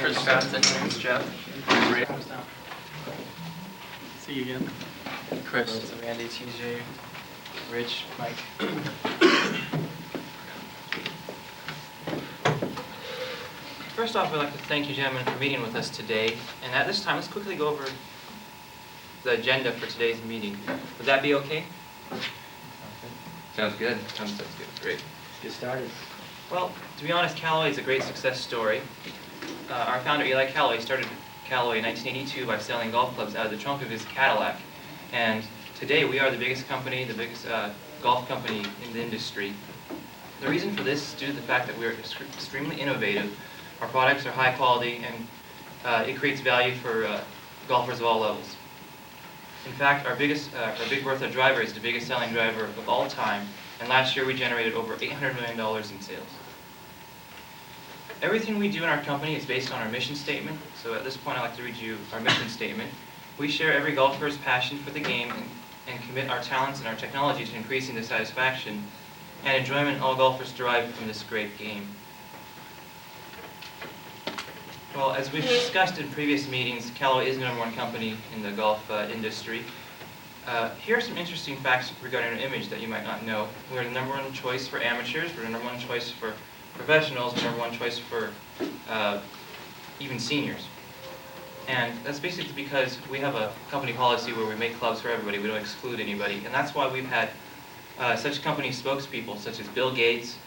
Kris Trafton. Thanks, Jeff. Great. See you again. Kris. So Randy, TJ, Rich, Mike. First off, I'd like to thank you gentlemen for meeting with us today. And at this time, let's quickly go over the agenda for today's meeting. Would that be okay? Sounds good. Sounds good. Great. Let's get started. Well, to be honest, Callaway is a great success story. Our founder, Eli Callaway, started Callaway in 1982 by selling golf clubs out of the trunk of his Cadillac. And today we are the biggest company, the biggest golf company in the industry. The reason for this is due to the fact that we are extremely innovative. Our products are high quality, and it creates value for golfers of all levels. In fact, our Big Bertha driver is the biggest selling driver of all time, and last year we generated over $800 million in sales. Everything we do in our company is based on our mission statement, so at this point I'd like to read you our mission statement. We share every golfer's passion for the game and commit our talents and our technology to increasing the satisfaction and enjoyment all golfers derive from this great game. Well, as we've discussed in previous meetings, Callaway is the #1 company in the golf industry. Here are some interesting facts regarding our image that you might not know. We're the #1 choice for amateurs, we're the #1 choice for professionals, we're #1 choice for even seniors. And that's basically because we have a company policy where we make clubs for everybody, we don't exclude anybody. And that's why we've had such company spokespeople such as Bill Gates,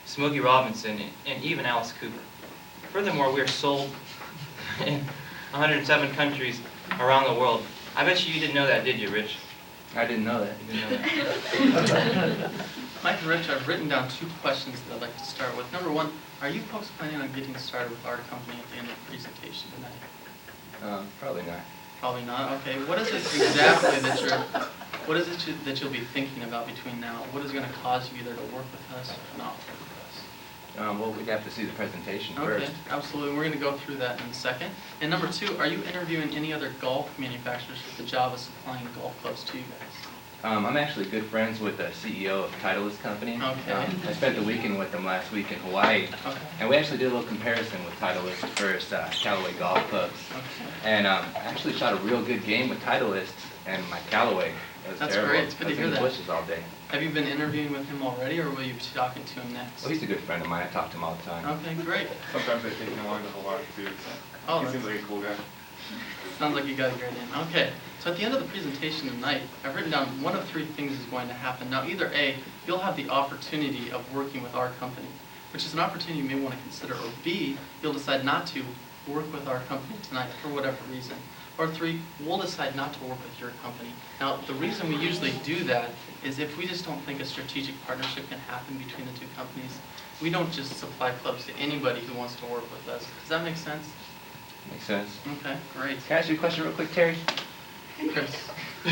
Smokey Robinson, and even Alice Cooper. Furthermore, we are sold in 107 countries around the world. I bet you didn't know that, did you, Rich? I didn't know that. You didn't know that. Mike and Rich, I've written down 2 questions that I'd like to start with. Number 1, are you folks planning on getting started with our company at the end of the presentation tonight? Probably not. Probably not. Okay. What is it exactly that you'll be thinking about between now? What is going to cause you either to work with us or not work with us? Well, we'd have to see the presentation Okay, first. absolutely. We're going to go through that in a second. And number 2, are you interviewing any other golf manufacturers for the job of supplying golf clubs to you guys? I'm actually good friends with the CEO of Titleist Company. Okay. I spent the weekend with them last week in Hawaii. Okay. And we actually did a little comparison with Titleist versus Callaway golf clubs. Okay. And I actually shot a real good game with Titleist and my Callaway. It was That's terrible. great. It's good to I was hear in the that. bushes all day. Have you been interviewing with him already, or will you be talking to him next? Well, he's a good friend of mine. I talk to him all the time. Okay, great. Sometimes they take me along to Hawaii too. Oh, He that's- seems like a cool guy. Sounds like you got it great in. Okay, so at the end of the presentation tonight, I've written down one of 3 things is going to happen. Now, either A, you'll have the opportunity of working with our company, which is an opportunity you may want to consider, or B, you'll decide not to work with our company tonight for whatever reason. Or 3, we'll decide not to work with your company. Now, the reason we usually do that is if we just don't think a strategic partnership can happen between the 2 companies, we don't just supply clubs to anybody who wants to work with us. Does that make sense? Makes sense. Okay, great. Can I ask you a question real quick, Terry? Chris.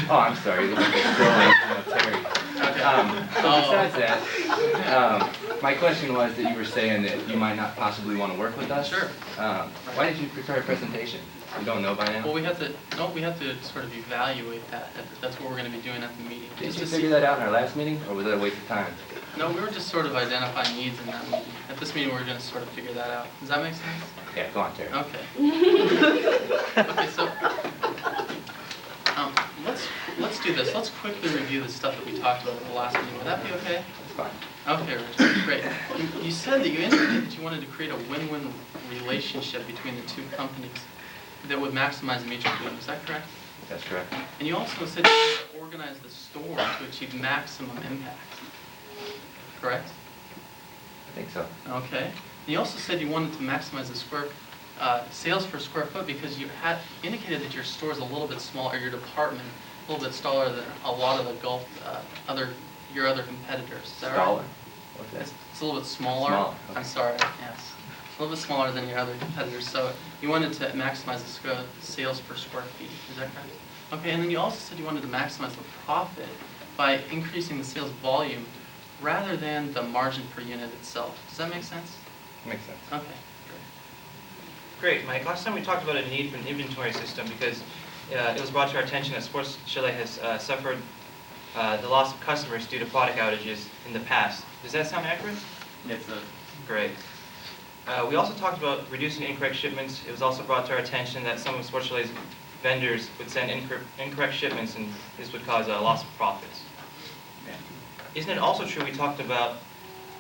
Oh, I'm sorry. You look like you're scrolling, Terry. Okay. So besides that, my question was that you were saying that you might not possibly want to work with us. Sure. Why did you prepare a presentation? You don't know by now? Well, we have to sort of evaluate that. That's what we're going to be doing at the meeting. Did Just you to figure see- that out in our last meeting, or was that a waste of time? No, we were just sort of identifying needs in that meeting. At this meeting, we're going to sort of figure that out. Does that make sense? Yeah, go on, Terry. Okay. Okay, so let's do this. Let's quickly review the stuff that we talked about at the last meeting. Would that be okay? It's fine. Okay, Richard, great. You said that you indicated that you wanted to create a win-win relationship between the 2 companies that would maximize mutual gain. Is that correct? That's correct. And you also said you wanted to organize the store to achieve maximum impact. Correct? I think so. Okay. And you also said you wanted to maximize the sales per square foot because you had indicated that your store is a little bit smaller, or your department a little bit smaller than a lot of the golf your other competitors. Is that right? Smaller? What's that? It's a little bit smaller. Smaller, okay. I'm sorry. Yes. A little bit smaller than your other competitors. So you wanted to maximize the sales per square feet. Is that correct? Okay. And then you also said you wanted to maximize the profit by increasing the sales volume rather than the margin per unit itself. Does that make sense? Makes sense. Okay. Great, Mike. Last time we talked about a need for an inventory system because it was brought to our attention that Sports Chile has suffered the loss of customers due to product outages in the past. Does that sound accurate? Yes, sir. Great. We also talked about reducing incorrect shipments. It was also brought to our attention that some of Sports Chalet's vendors would send incorrect shipments, and this would cause a loss of profits. Isn't it also true we talked about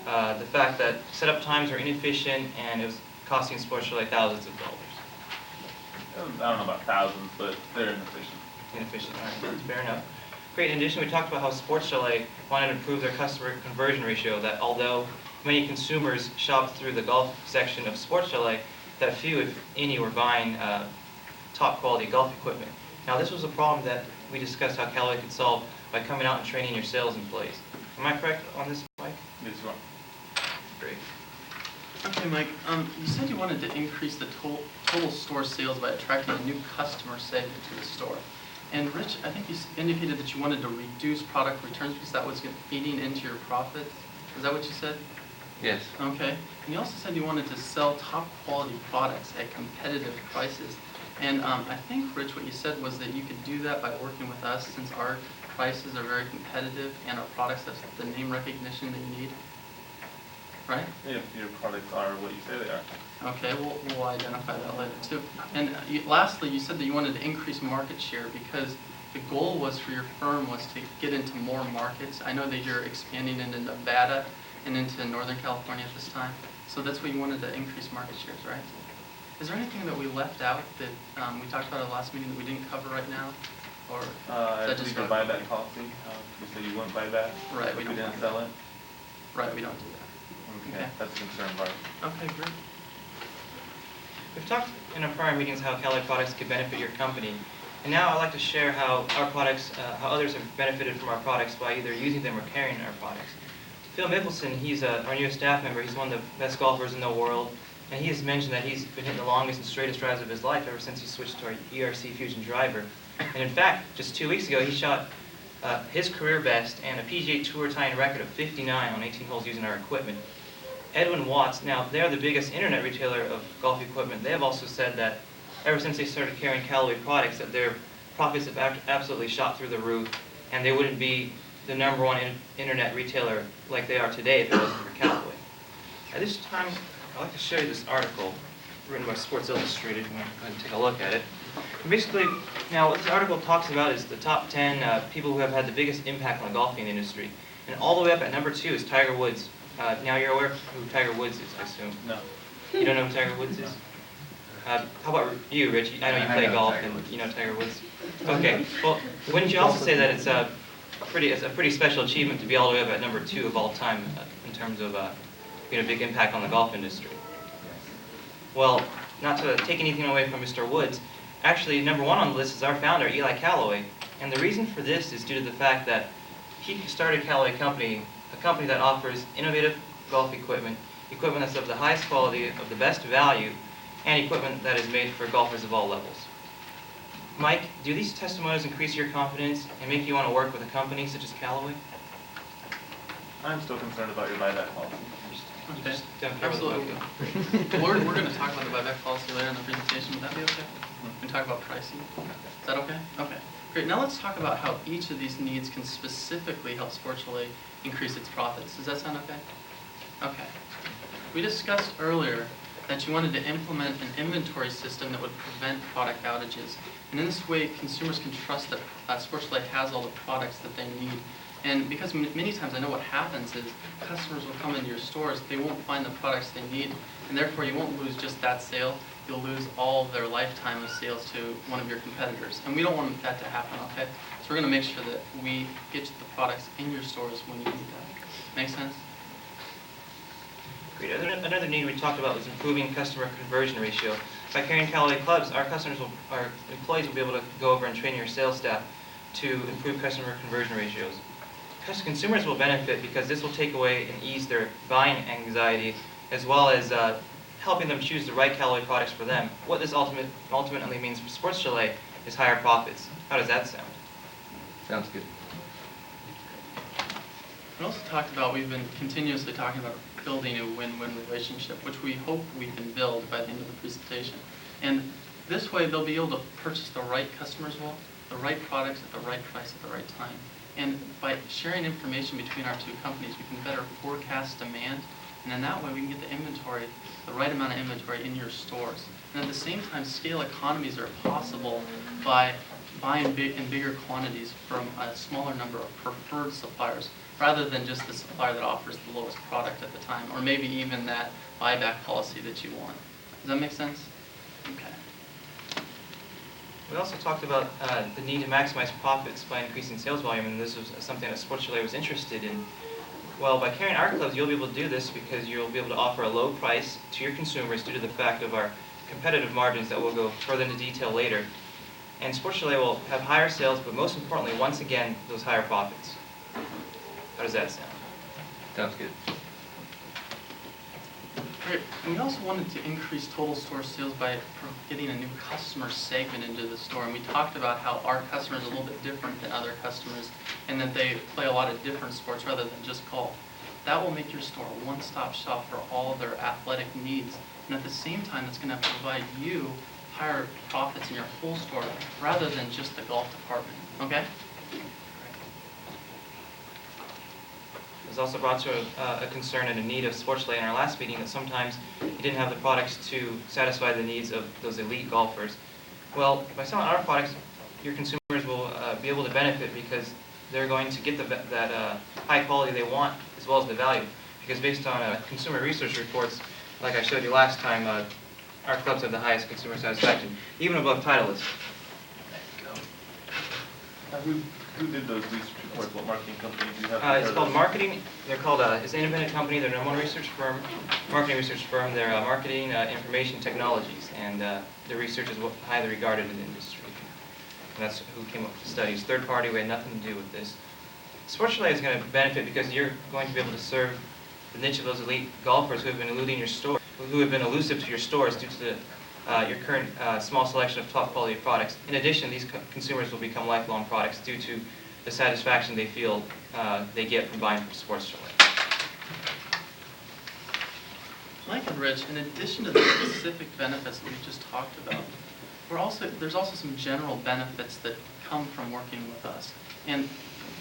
the fact that setup times are inefficient and it was costing Sports Chalet thousands of dollars? I don't know about thousands, but they're inefficient. Inefficient, all right, that's fair enough. Great, in addition, we talked about how Sports Chalet wanted to improve their customer conversion ratio, that although many consumers shop through the golf section of Sports Chalet, that few, if any, were buying top quality golf equipment. Now, this was a problem that we discussed how Callaway could solve by coming out and training your sales employees. Am I correct on this, Mike? Yes, you are. Great. Okay, Mike, you said you wanted to increase the total store sales by attracting a new customer segment to the store. And Rich, I think you indicated that you wanted to reduce product returns because that was feeding into your profits. Is that what you said? Yes. Okay. And you also said you wanted to sell top quality products at competitive prices. And I think, Rich, what you said was that you could do that by working with us since our prices are very competitive and our products have the name recognition that you need. Right? If your products are what you say they are. Okay, we'll identify that later too. And lastly, you said that you wanted to increase market share because the goal was for your firm was to get into more markets. I know that you're expanding into Nevada and into Northern California at this time. So that's what you wanted to increase market shares, right? Is there anything that we left out that we talked about at the last meeting that we didn't cover right now? Or I that just believe your buyback policy. You said you wouldn't buy back. Right, we We don't didn't buy sell it. Right, we don't do that. Okay, Okay. that's a concern of ours. Okay, great. We've talked in our prior meetings how Callaway products could benefit your company. And now I'd like to share how our products, how others have benefited from our products by either using them or carrying our products. Phil Mickelson, he's our newest staff member. He's one of the best golfers in the world. And he has mentioned that he's been hitting the longest and straightest drives of his life ever since he switched to our ERC Fusion driver. And in fact, just 2 weeks ago, he shot his career best and a PGA Tour tying record of 59 on 18 holes using our equipment. Edwin Watts, now they're the biggest internet retailer of golf equipment. They have also said that ever since they started carrying Callaway products, that their profits have absolutely shot through the roof, and they wouldn't be the #1 internet retailer like they are today if it wasn't for Callaway. At this time, I'd like to show you this article written by Sports Illustrated. You want to go ahead and take a look at it. And basically, now what this article talks about is the top 10 people who have had the biggest impact on the golfing industry. And all the way up at #2 is Tiger Woods. Now you're aware of who Tiger Woods is, I assume. No. You don't know who Tiger Woods is? How about you, Rich? I know you I play know golf Tiger and Woods. you know Tiger Woods. Okay. Well, wouldn't you also say that it's a pretty special achievement to be all the way up at #2 of all time in terms of being a big impact on the golf industry? Well, not to take anything away from Mr. Woods, actually #1 on the list is our founder, Eli Callaway. And the reason for this is due to the fact that he started Callaway Company, a company that offers innovative golf equipment, equipment that's of the highest quality, of the best value, and equipment that is made for golfers of all levels. Mike, do these testimonials increase your confidence and make you want to work with a company such as Callaway? I'm still concerned about your buyback policy. You Okay. just don't care what- Absolutely. okay. We're going to talk about the buyback policy later in the presentation. Would that be okay? We can talk about pricing. Is that okay? Okay. Great. Now let's talk about how each of these needs can specifically help Sports Chalet increase its profits. Does that sound okay? Okay. We discussed earlier that you wanted to implement an inventory system that would prevent product outages. And in this way, consumers can trust that Sports Chalet has all the products that they need. And because many times I know what happens is customers will come into your stores, they won't find the products they need, and therefore you won't lose just that sale, you'll lose all of their lifetime of sales to one of your competitors. And we don't want that to happen, okay? So we're going to make sure that we get you the products in your stores when you need them. Make sense? Great. Another need we talked about was improving customer conversion ratio. By carrying Callaway clubs, our employees will be able to go over and train your sales staff to improve customer conversion ratios. Consumers will benefit because this will take away and ease their buying anxiety, as well as helping them choose the right Callaway products for them. What this ultimately means for Sports Chalet is higher profits. How does that sound? Sounds good. We also talked about, we've been continuously talking about building a win-win relationship, which we hope we can build by the end of the presentation. And this way, they'll be able to purchase the right customers will, the right products at the right price at the right time. And by sharing information between our two companies, we can better forecast demand And then that way we can get the inventory, the right amount of inventory in your stores. And at the same time, scale economies are possible by buying in bigger quantities from a smaller number of preferred suppliers, rather than just the supplier that offers the lowest product at the time, or maybe even that buyback policy that you want. Does that make sense? Okay. We also talked about the need to maximize profits by increasing sales volume, and this was something that Sports Chalet was interested in. Well, by carrying our clubs, you'll be able to do this because you'll be able to offer a low price to your consumers due to the fact of our competitive margins that we'll go further into detail later. And Sports Chalet will have higher sales, but most importantly, once again, those higher profits. How does that sound? Sounds good. Great. And we also wanted to increase total store sales by getting a new customer segment into the store. And we talked about how our customers are a little bit different than other customers, and that they play a lot of different sports rather than just golf. That will make your store a one-stop shop for all their athletic needs. And at the same time, it's going to provide you higher profits in your whole store rather than just the golf department. Okay? It was also brought to a concern and a need of Sports Chalet in our last meeting that sometimes you didn't have the products to satisfy the needs of those elite golfers. Well, by selling our products, your consumers will be able to benefit because they're going to get that high quality they want as well as the value. Because based on consumer research reports, like I showed you last time, our clubs have the highest consumer satisfaction, even above Titleist. Who did those research reports? What marketing company do you have? It's called Marketing. They're called, it's an independent company. They're number one research firm, marketing research firm. They're Marketing Information Technologies, and their research is highly regarded in the industry. And that's who came up with the studies. Third party, we had nothing to do with this. Sports Chalet is going to benefit because you're going to be able to serve the niche of those elite golfers who have been eluding your store, who have been elusive to your stores due to your current small selection of top quality products. In addition, these consumers will become lifelong products due to the satisfaction they feel they get from buying from Sports Chalet. Mike and Rich, in addition to the specific benefits that we just talked about, there's also some general benefits that come from working with us. And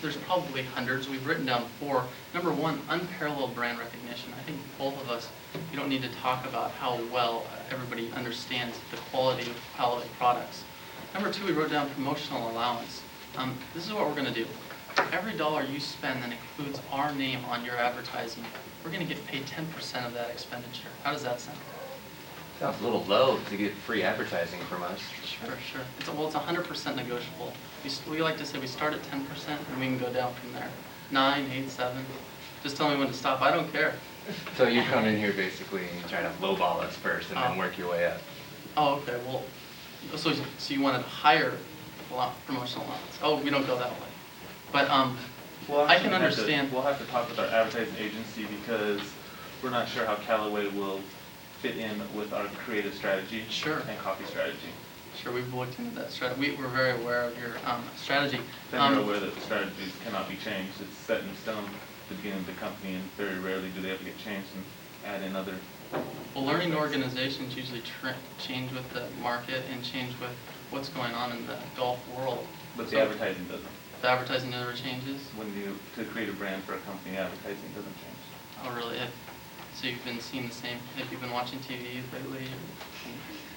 there's probably hundreds. We've written down 4. Number 1, unparalleled brand recognition. I think both of us, you don't need to talk about how well everybody understands the quality of quality products. Number 2, we wrote down promotional allowance. This is what we're going to do. Every dollar you spend that includes our name on your advertising, we're going to get paid 10% of that expenditure. How does that sound? Sounds a little low to get free advertising from us. Sure. It's 100% negotiable. We like to say we start at 10% and we can go down from there. 9, 8, 7. Just tell me when to stop. I don't care. So you come in here basically and you try to lowball us first and then work your way up. Oh, okay. Well, so you wanted higher promotional allowance. Oh, we don't go that way. But I can understand. We'll have to talk with our advertising agency because we're not sure how Callaway will fit in with our creative strategy and copy strategy. Sure, we've looked into that strategy. We're very aware of your strategy. Then we're aware that the strategies cannot be changed. It's set in stone at the beginning of the company, and very rarely do they ever get changed and add in other. Well, learning organizations usually change with the market and change with what's going on in the golf world. But the advertising doesn't. The advertising never changes? To create a brand for a company, advertising doesn't change. Oh, really? So you've been seeing the same, have you been watching TV lately?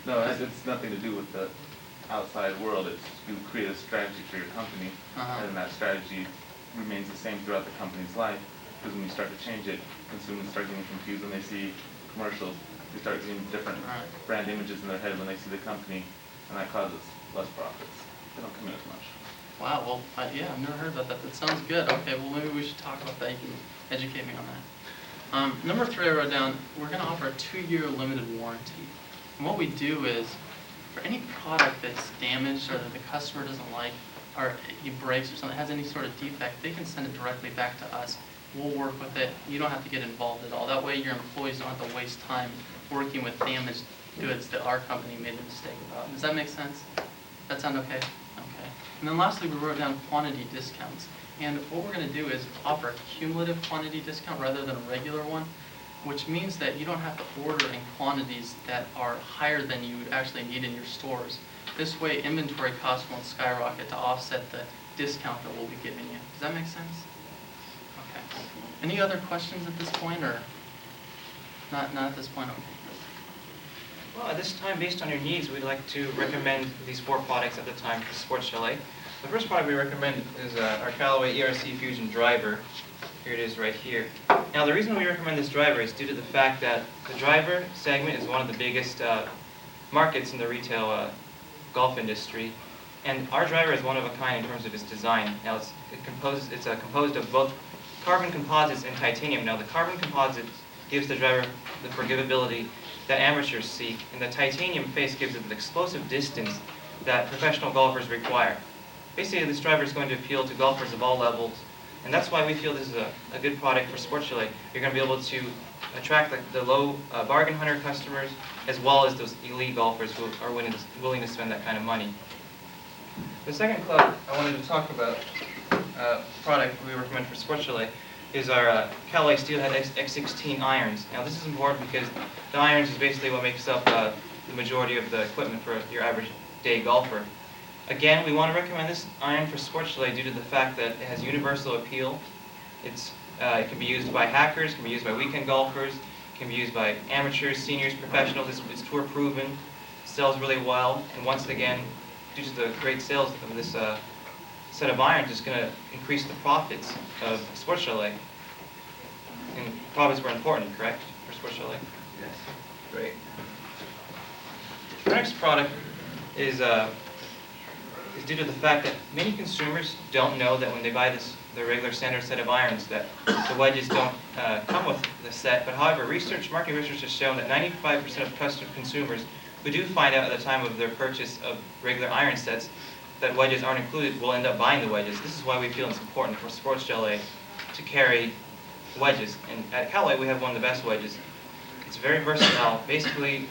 No, it's nothing to do with the outside world. It's you create a strategy for your company, and that strategy remains the same throughout the company's life. Because when you start to change it, consumers start getting confused when they see commercials. They start seeing different brand images in their head when they see the company, and that causes less profits. They don't come in as much. Wow, well, yeah, I've never heard about that. That sounds good. Okay, well, maybe we should talk about that. You can educate me on that. Number 3 I wrote down, we're going to offer a 2-year limited warranty. And what we do is, for any product that's damaged or that the customer doesn't like, or it breaks or something, has any sort of defect, they can send it directly back to us. We'll work with it. You don't have to get involved at all. That way your employees don't have to waste time working with damaged goods that our company made a mistake about. Does that make sense? That sound okay? Okay. And then lastly, we wrote down quantity discounts. And what we're going to do is offer a cumulative quantity discount rather than a regular one, which means that you don't have to order in quantities that are higher than you would actually need in your stores. This way, inventory costs won't skyrocket to offset the discount that we'll be giving you. Does that make sense? Okay. Any other questions at this point, or? Not at this point, okay. Well, at this time, based on your needs, we'd like to recommend these 4 products at the time for Sports Chalet. The first product we recommend is our Callaway ERC Fusion driver. Here it is right here. Now, the reason we recommend this driver is due to the fact that the driver segment is one of the biggest markets in the retail golf industry, and our driver is one of a kind in terms of its design. Now, it's composed of both carbon composites and titanium. Now, the carbon composites gives the driver the forgivability that amateurs seek, and the titanium face gives it the explosive distance that professional golfers require. Basically, this driver is going to appeal to golfers of all levels, and that's why we feel this is a good product for Sports Chalet. You're going to be able to attract the low bargain hunter customers, as well as those elite golfers who are willing to spend that kind of money. The second club I wanted to talk about, product we recommend for Sports Chalet, is our Callaway Steelhead X16 irons. Now, this is important because the irons is basically what makes up the majority of the equipment for your average day golfer. Again, we want to recommend this iron for Sports Chalet due to the fact that it has universal appeal. It can be used by hackers, can be used by weekend golfers, can be used by amateurs, seniors, professionals. It's tour proven, sells really well, and once again, due to the great sales of this set of irons, it's going to increase the profits of Sports Chalet. And profits were important, correct, for Sports Chalet? Yes. Great. Our next product is due to the fact that many consumers don't know that when they buy the regular standard set of irons that the wedges don't come with the set. But however, market research has shown that 95% of consumers who do find out at the time of their purchase of regular iron sets that wedges aren't included will end up buying the wedges. This is why we feel it's important for Sports Chalet to carry wedges. And at Callaway, we have one of the best wedges. It's very versatile. Basically,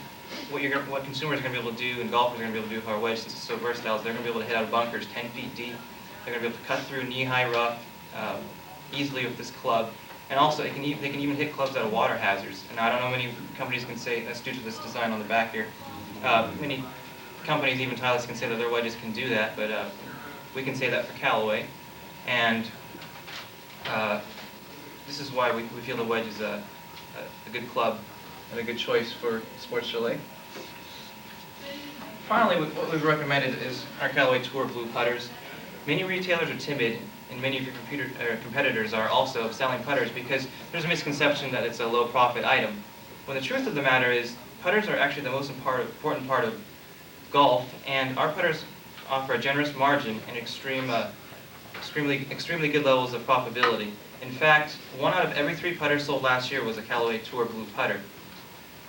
what consumers are going to be able to do and golfers are going to be able to do with our wedge, since it's so versatile, is they're going to be able to hit out of bunkers 10 feet deep. They're going to be able to cut through knee-high rough easily with this club. And also, they can even hit clubs out of water hazards. And I don't know many companies can say, that's due to this design on the back here. Many companies, even Titleist, can say that their wedges can do that, but we can say that for Callaway. And this is why we feel the wedge is a good club and a good choice for Sports Chalet. Finally, what we've recommended is our Callaway Tour Blue putters. Many retailers are timid, and many of your competitors are also selling putters because there's a misconception that it's a low-profit item. When the truth of the matter is, putters are actually the most important part of golf, and our putters offer a generous margin and extremely good levels of profitability. In fact, 1 out of every 3 putters sold last year was a Callaway Tour Blue putter.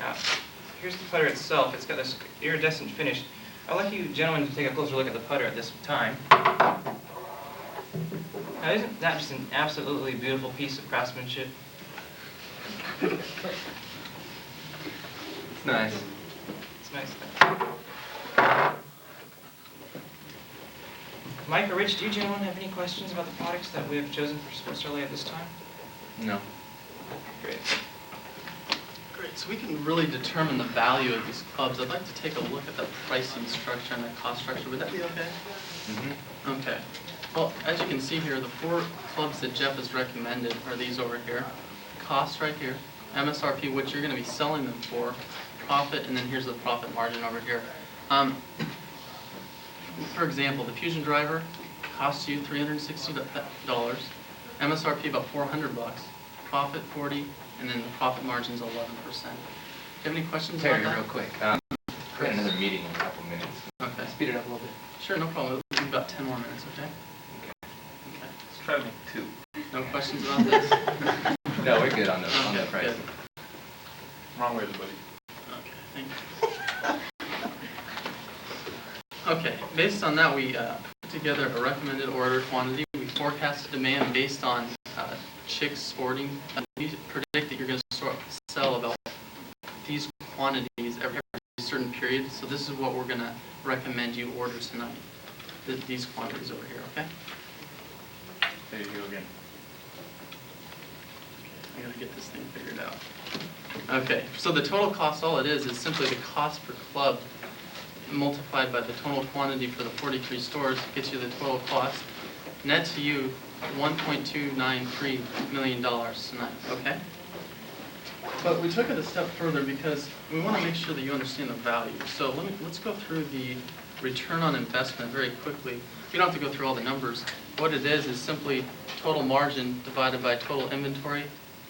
Now, here's the putter itself. It's got this iridescent finish. I'd like you gentlemen to take a closer look at the putter at this time. Now, isn't that just an absolutely beautiful piece of craftsmanship? It's nice. It's nice. Mike or Rich, do you gentlemen have any questions about the products that we have chosen for Sports Chalet at this time? No. Great. Great, so we can really determine the value of these clubs. I'd like to take a look at the pricing structure and the cost structure. Would that be okay? Mm-hmm. Okay. Well, as you can see here, the 4 clubs that Jeff has recommended are these over here. Cost right here, MSRP, which you're going to be selling them for, profit, and then here's the profit margin over here. For example, the Fusion driver costs you $360, MSRP about $400, profit 40, and then the profit margin's 11%. Do you have any questions Terry, about that? real quick. We're in another meeting in a couple minutes. Okay. Speed it up a little bit. Sure, no problem. We've got 10 more minutes, okay? Okay. Let's try to make 2. No questions about this? No, we're good on the Okay, price. good. Wrong way, buddy. Okay, thank you. Okay, based on that, we put together a recommended order quantity. We forecast demand based on Chicks Sporting. We predict that you're going to sell about these quantities every certain period. So this is what we're going to recommend you order tonight. These quantities over here, okay? There you go again. I gotta get this thing figured out. Okay, so the total cost, all it is simply the cost per club multiplied by the total quantity for the 43 stores gets you the total cost. Net to you $1.293 million tonight, okay? But we took it a step further because we want to make sure that you understand the value. So let's go through the return on investment very quickly. You don't have to go through all the numbers. What it is simply total margin divided by total inventory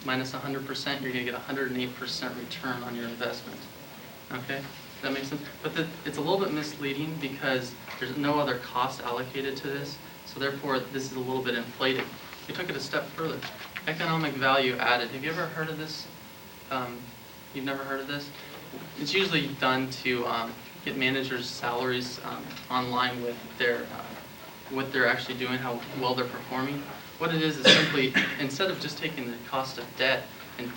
minus 100%. You're going to get 108% return on your investment. Okay? Does that make sense? But it's a little bit misleading because there's no other cost allocated to this. So therefore, this is a little bit inflated. We took it a step further. Economic value added. Have you ever heard of this? You've never heard of this? It's usually done to get managers' salaries online with what they're actually doing, how well they're performing. What it is simply, instead of just taking the cost of debt and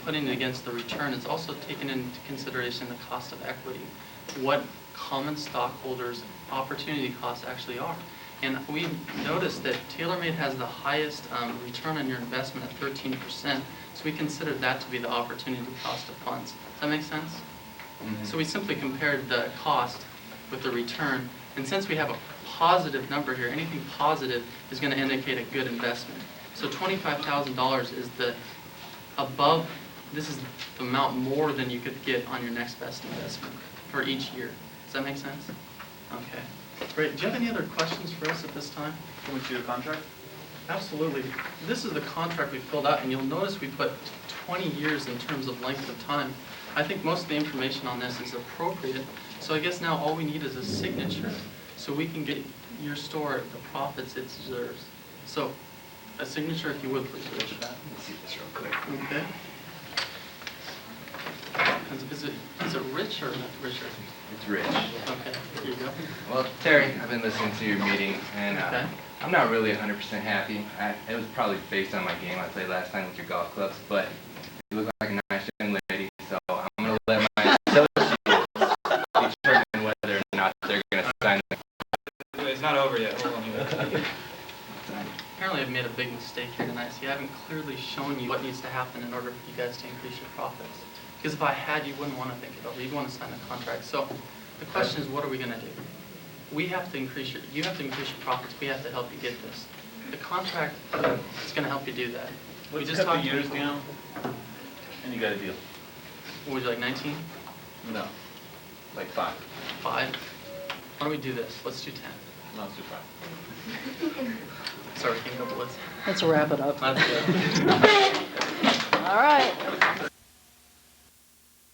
putting it against the return, it's also taking into consideration the cost of equity, what common stockholders' opportunity costs actually are. And we noticed that TaylorMade has the highest return on your investment at 13%, so we considered that to be the opportunity cost of funds. Does that make sense? Mm-hmm. So we simply compared the cost with the return, and since we have a positive number here, anything positive is going to indicate a good investment. So $25,000 is this is the amount more than you could get on your next best investment for each year. Does that make sense? Okay. Great. Do you have any other questions for us at this time? Can we see the contract? Absolutely. This is the contract we filled out, and you'll notice we put 20 years in terms of length of time. I think most of the information on this is appropriate, so I guess now all we need is a signature so we can get your store the profits it deserves. So, a signature if you would, please, Rich. Let me see this real quick. Okay. Is it Rich or Richard? It's Rich. Okay, here you go. Well, Terry, I've been listening to your meeting, and Okay. I'm not really 100% happy. It was probably based on my game I played last time with your golf clubs, but you look like a nice young lady, so I'm going to let my associates determine whether or not they're going to sign the It's not over yet. Hold on. Apparently I've made a big mistake here tonight, so I haven't clearly shown you what needs to happen in order for you guys to increase your profits. Because if I had, you wouldn't want to think it over. You'd want to sign the contract. So the question is, what are we going to do? You have to increase your profits. We have to help you get this. The contract is going to help you do that. We Let's just cut the talked years down, and you got a deal. What would you like, 19? No, like 5. 5? Why don't we do this? Let's do 10. No, let's do 5. Sorry, we can't go with. Let's wrap it up. That's good. All right.